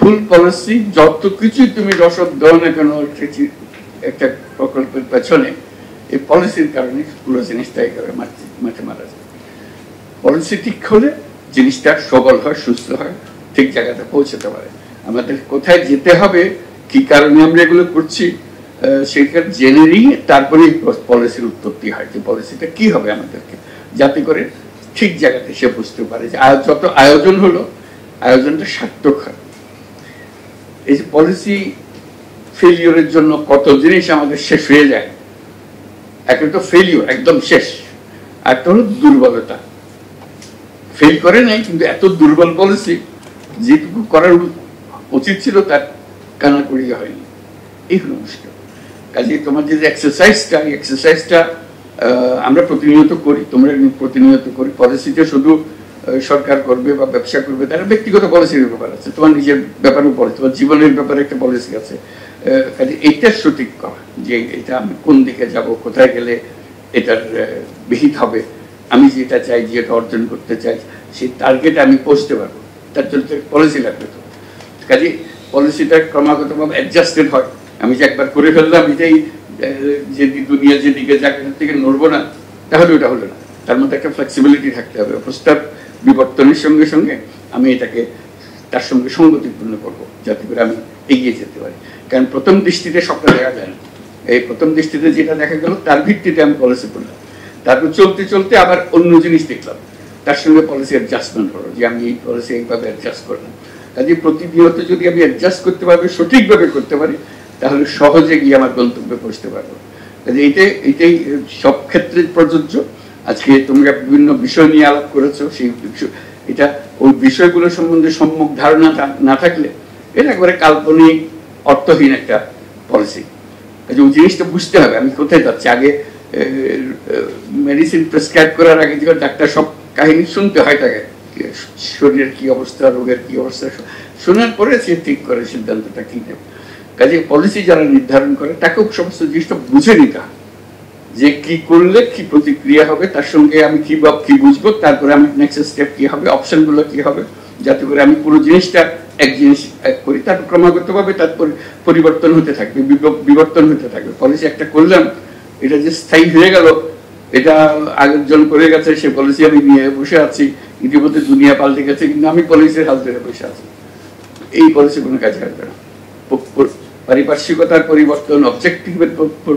ভুল পলিসি যত কিছুই তুমি রসদ দাও না কেন একটা প্রকল্পের পেছনে, এই পলিসির কারণে পুরো জিনিসটা একেবারে মাঠে মারা যায়। পলিসি ঠিক হলে জিনিসটা সবল হয়, সুস্থ হয়, ঠিক জায়গাতে পৌঁছতে পারে। আমাদের কোথায় যেতে হবে, কি কারণে আমরা এগুলো করছি, সেটা জেনে নিয়ে তারপরে পলিসির উৎপত্তি হয়, যে পলিসিটা কি হবে আমাদেরকে, যাতে করে ঠিক জায়গাতে সে বুঝতে পারে যে যত আয়োজন হলো আয়োজনটা সার্থক হয়। এই যে পলিসি ফেলিওরের জন্য কত জিনিস আমাদের শেষ হয়ে যায়। একটা তো ফেলিওর একদম শেষ, আর একটা হলো দুর্বলতা, ফেল করে নাই কিন্তু এত দুর্বল পলিসি, যেটুকু করার উচিত ছিল তার কানাকড়ি হয়নি। এই হলো মুশকিল। কাজে তোমার যে এক্সারসাইজটা, এই এক্সারসাইজটা আমরা প্রতিনিয়ত করি, তোমরা প্রতিনিয়ত করি। পলিসিতে শুধু সরকার করবে বা ব্যবসা করবে, তারা ব্যক্তিগত পলিসির ব্যাপার আছে, তোমার নিজের ব্যাপারেও পলিসি, তোমার জীবনের ব্যাপারে একটা পলিসি আছে। কাজে এইটা সঠিক করা, যে এটা আমি কোন দিকে যাব, কোথায় গেলে এটার বিহিত হবে, আমি যেটা চাই, যেটা অর্জন করতে চাই, সেই টার্গেটে আমি পৌঁছতে পারবো, তার জন্য পলিসি লাগবে। তো কাজে পলিসিটা ক্রমাগতভাবে অ্যাডজাস্টেড হয়। আমি যে একবার করে ফেললাম এটাই যে দুনিয়া যেদিকে যাকে থেকে নড়বো না, তাহলে ওটা হলো না। তার মধ্যে একটা ফ্লেক্সিবিলিটি থাকতে হবে। প্রস্তাব বিবর্তনের সঙ্গে সঙ্গে আমি এটাকে তার সঙ্গে সঙ্গতিপূর্ণ করবো, যাতে করে আমি এগিয়ে যেতে পারি। কারণ প্রথম দৃষ্টিতে সবটা দেখা যায় না। এই প্রথম দৃষ্টিতে যেটা দেখা গেল তার ভিত্তিতে আমি পলিসি করলাম, তারপর চলতে চলতে আবার অন্য জিনিস দেখলাম, তার সঙ্গে পলিসি অ্যাডজাস্টমেন্ট হলো, যে আমি এই পলিসি এইভাবে অ্যাডজাস্ট করলাম। কাজে প্রতিনিয়ত যদি আমি অ্যাডজাস্ট করতে পারবো, সঠিকভাবে করতে পারি, তাহলে সহজে গিয়ে আমার গন্তব্যে পৌঁছতে পারবো। কাজে এইটাই সব ক্ষেত্রে প্রযোজ্য। আজকে তোমরা বিভিন্ন বিষয় নিয়ে আলাপ করেছো, সেই এটা ওই বিষয়গুলো সম্বন্ধে সম্যক ধারণা না থাকলে এটা একবারে কাল্পনিক, অর্থহীন একটা পলিসি। কাজে ওই জিনিসটা বুঝতে হবে আমি কোথায় যাচ্ছি। আগে মেডিসিন প্রেসক্রাইব করার আগে যে ডাক্তার সব কাহিনী শুনতে হয় তাকে, শরীরের কি অবস্থা, রোগের কি অবস্থা, শোনার পরে সে ঠিক করে সিদ্ধান্তটা কি নেবে। কাজে পলিসি যারা নির্ধারণ করে তাকেও সমস্ত জিনিসটা বুঝে নিতে হয়, যে কি করলে কি প্রতিক্রিয়া হবে, তার সঙ্গে আমি কি বুঝবো, তারপরে আমি নেক্সট স্টেপ কি হবে, অপশনগুলো কি হবে, যাতে করে আমি পুরো জিনিসটা এক জিনিস করি। তারপর ক্রমাগতভাবে তার পরিবর্তন হতে থাকবে, বিবর্তন হতে থাকবে। পলিসি একটা করলাম, এটা যে স্থায়ী হয়ে গেল, এটা আগের জন করে গেছে, সে পলিসি আমি নিয়ে বসে আছি, ইতিমধ্যে দুনিয়া পাল্টে গেছে, কিন্তু আমি পলিসির হাল ধরে বসে আছি, এই পলিসি কোনো কাজে আসবে না। পারিপার্শ্বিকতার পরিবর্তন, অবজেক্টিভের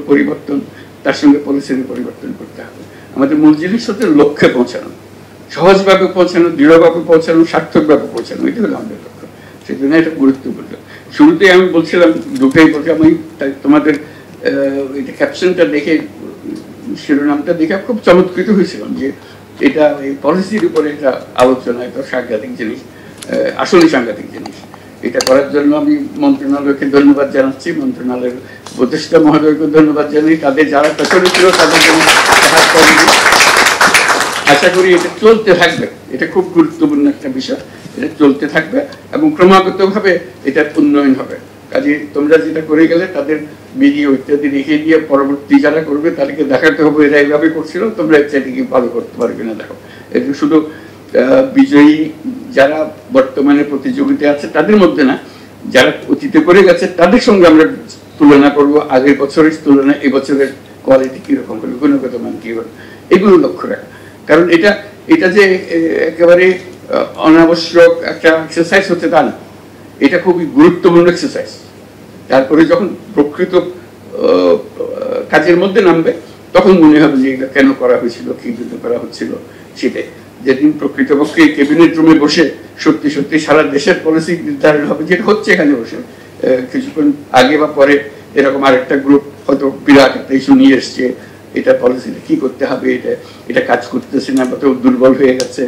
পরিবর্তন, তার সঙ্গে পলিসির পরিবর্তন করতে হবে। আমাদের মূল জিনিস হচ্ছে লক্ষ্যে পৌঁছানো, সহজভাবে পৌঁছানো, দৃঢ়ভাবে পৌঁছানো, সার্থকভাবে পৌঁছানো, এটা হলো আমাদের লক্ষ্য। সেই জন্য এটা গুরুত্বপূর্ণ। শুরুতেই আমি বলছিলাম, দুটোই বলছিলাম, আমি তোমাদের এটা ক্যাপশনটা দেখে, শিরোনামটা দেখে খুব চমৎকৃত হয়েছিলাম, যে এটা এই পলিসির উপরে এটা আলোচনা, এটা সাংঘাতিক জিনিস, আসলে সাংঘাতিক জিনিস। এটা করার জন্য আমি মন্ত্রণালয়কে ধন্যবাদ জানাচ্ছি, মন্ত্রণালয়ের উপদেষ্টা মহোদয়কে ধন্যবাদ জানাই, তাদের যারা পেছনে ছিল তাদের জন্য। আশা করি এটা চলতে থাকবে, এটা খুব গুরুত্বপূর্ণ একটা বিষয়, এটা চলতে থাকবে এবং ক্রমাগতভাবে এটার উন্নয়ন হবে। কাজে তোমরা যেটা করে গেলে তাদের ভিডিও ইত্যাদি রেখে দিয়ে পরবর্তী যারা করবে তাদেরকে দেখাতে হবে এরা এইভাবে করছিল, তোমরা এটাকে ভালো করতে পারবে না। দেখো, এটা শুধু বিজয়ী যারা বর্তমানে প্রতিযোগিতা আছে তাদের মধ্যে না, যারা অতীতে করে গেছে তাদের সঙ্গে আমরা তুলনা করবো, আগের বছরের তুলনায় এবছরের কোয়ালিটি কিরকম হলো, গুণগত মান কি হলো, এগুলো লক্ষ্য রাখা। কারণ এটা যে একেবারে অনাবশ্যক একটা এক্সারসাইজ হচ্ছে তা না, এটা খুবই গুরুত্বপূর্ণ এক্সারসাইজ। তারপরে যখন প্রকৃত কাজের মধ্যে নামবে তখন মনে হবে যে এটা কেন করা হয়েছিল, কি জন্য করা হচ্ছিল। সেটাই যেদিন প্রকৃতপক্ষে ক্যাবিনেট রুমে বসে সত্যি সত্যি সারা দেশের পলিসি নির্ধারণ হবে, যেটা হচ্ছে এখানে বসে, কিছুক্ষণ আগে বা পরে এরকম আরেকটা গ্রুপ হয়তো বিরাট একটা ইস্যু নিয়ে এসছে, এটা পলিসিটা কি করতে হবে, এটা কাজ করতেছে না, বা দুর্বল হয়ে গেছে,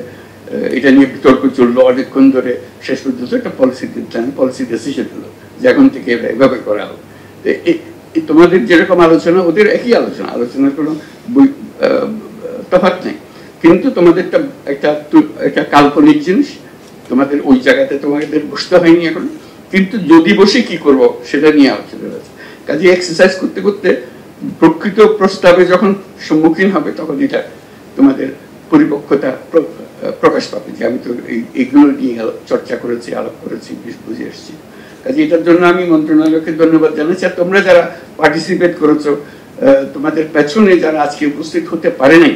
এটা নিয়ে বিতর্ক চললো অনেকক্ষণ ধরে, শেষ পর্যন্ত একটা পলিসি নির্ধারণ, পলিসি ডিসিশন হলো যে এখন থেকে এভাবে করা হবে। তোমাদের যেরকম আলোচনা ওদের একই আলোচনার কোনো তফাৎ নেই, কিন্তু তোমাদের একটা কাল্পনিক জিনিস, তোমাদের ওই জায়গাতে তোমাদের বসতে হয়নি এখন, কিন্তু যদি বসে কি করব সেটা নিয়ে আলোচনা আছে। কাজে এক্সারসাইজ করতে করতে প্রকৃত প্রস্তাবে যখন সম্মুখীন হবে তখন এটা তোমাদের পরিপক্কতা প্রকাশ পাবে যে আমি তো এইগুলো নিয়ে চর্চা করেছি, আলাপ করেছি, বুঝে এসেছি। কাজে এটার জন্য আমি মন্ত্রণালয়কে ধন্যবাদ জানাচ্ছি। আর তোমরা যারা পার্টিসিপেট করেছো, তোমাদের পেছনে যারা আজকে উপস্থিত হতে পারে নাই,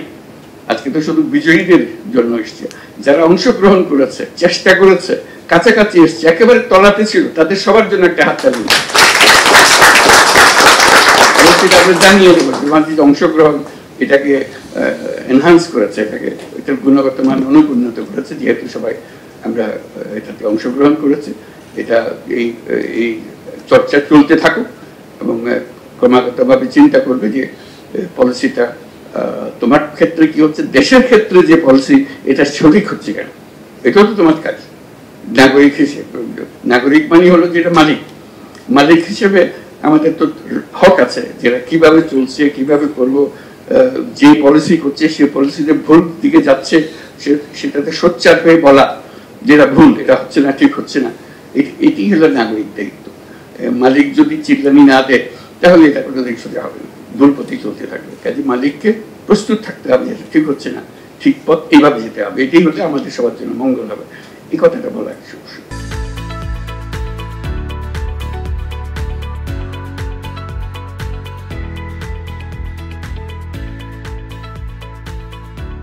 আজকে তো শুধু বিজয়ীদের জন্য এসছে, যারা অংশগ্রহণ করেছে, চেষ্টা করেছে, কাছাকাছি এসছে, একেবারে তলাতে ছিল, তাদের সবার জন্য একটা হাততালি জানিয়ে দেবো। অংশগ্রহণ এটাকে এনহান্স করেছে, এটার গুণগত মান অনেক উন্নত করেছে, যেহেতু সবাই আমরা এটাতে অংশগ্রহণ করেছি। এটা এই চর্চা চলতে থাকুক এবং ক্রমাগতভাবে চিন্তা করবে যে পলিসিটা তোমার ক্ষেত্রে কি হচ্ছে, দেশের ক্ষেত্রে যে পলিসি এটা সঠিক হচ্ছে কেন, এটাও তো তোমার কাজ। নাগরিক হিসেবে, নাগরিক মানে হলো যেটা মালিক হিসেবে আমাদের তো হক আছে, যেটা কিভাবে চলছে, কিভাবে করবো, যে পলিসি করছে সে পলিসিতে ভুল দিকে যাচ্ছে সেটাতে সোচ্চার হয়ে বলা, যেটা ভুল, এটা হচ্ছে না, ঠিক হচ্ছে না, এটি হলো নাগরিক দায়িত্ব। মালিক যদি চিল্লানি না দেয় তাহলে এটা কোনো দিক সোজা হবে না, ভুল পথে চলতে থাকবে। কাজে মালিককে প্রস্তুত থাকতে হবে, যেটা ঠিক হচ্ছে না, ঠিক পথ এইভাবে যেতে হবে, এটাই হলে আমাদের সবার জন্য মঙ্গল হবে। এই কথাটা বলা